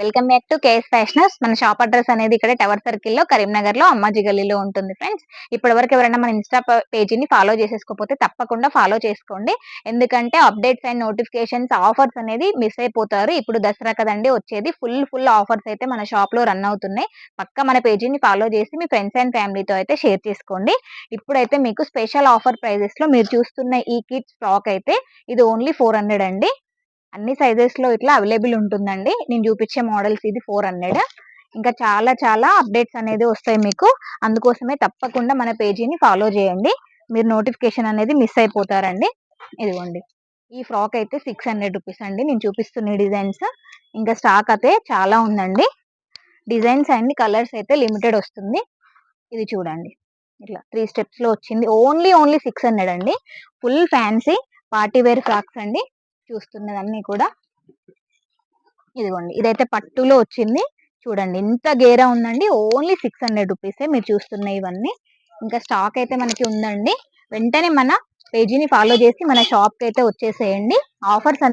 Welcome back to KS fashioners. మన shop address అనేది ఇక్కడ టవర్ సర్కిల్ లో కరీంనగర్ లో అమ్మాజీ గల్లీలో ఉంటుంది ఫ్రెండ్స్. ఇప్పటి వరకు ఎవరైనా మన ఇన్స్టా పేజీని ఫాలో చేసేసుకోకపోతే తప్పకుండా ఫాలో చేసుకోండి. ఎందుకంటే అప్డేట్స్ అండ్ నోటిఫికేషన్స్ ఆఫర్స్ అనేది మిస్ అయిపోతారు. ఇప్పుడు దసరా కదండి వచ్చేది, ఫుల్ ఆఫర్స్ అయితే మన షాప్ లో రన్ అవుతున్నాయి. పక్క మన పేజీని ఫాలో చేసి మీ ఫ్రెండ్స్ అండ్ ఫ్యామిలీతో అయితే షేర్ చేసుకోండి. ఇప్పుడైతే మీకు స్పెషల్ ఆఫర్ ప్రైజెస్ లో మీరు చూస్తున్న ఈ కిడ్స్ స్టాక్ అయితే ఇది ఓన్లీ 400 అండి. అన్ని సైజెస్ లో ఇట్లా అవైలబుల్ ఉంటుందండి. నేను చూపించే మోడల్స్ ఇది 400. ఇంకా చాలా అప్డేట్స్ అనేది వస్తాయి మీకు. అందుకోసమే తప్పకుండా మన పేజీని ఫాలో చేయండి. మీరు నోటిఫికేషన్ అనేది మిస్ అయిపోతారండి. ఇదిగోండి, ఈ ఫ్రాక్ అయితే 600 రూపీస్ అండి. నేను చూపిస్తున్న డిజైన్స్ ఇంకా స్టాక్ అయితే చాలా ఉందండి. డిజైన్స్ అండ్ కలర్స్ అయితే లిమిటెడ్ వస్తుంది. ఇది చూడండి, ఇట్లా 3 స్టెప్స్ లో వచ్చింది. ఓన్లీ 600 అండి. Full fancy party wear frocks అండి చూస్తున్నదన్నీ కూడా. ఇదిగోండి, ఇదైతే పట్టులో వచ్చింది. చూడండి ఎంత గేరా ఉందండి. ఓన్లీ 600 రూపీసే మీరు చూస్తున్న ఇవన్నీ. ఇంకా స్టాక్ అయితే మనకి ఉందండి. వెంటనే మన పేజీని ఫాలో చేసి మన షాప్ కి అయితే వచ్చేసేయండి. ఆఫర్స్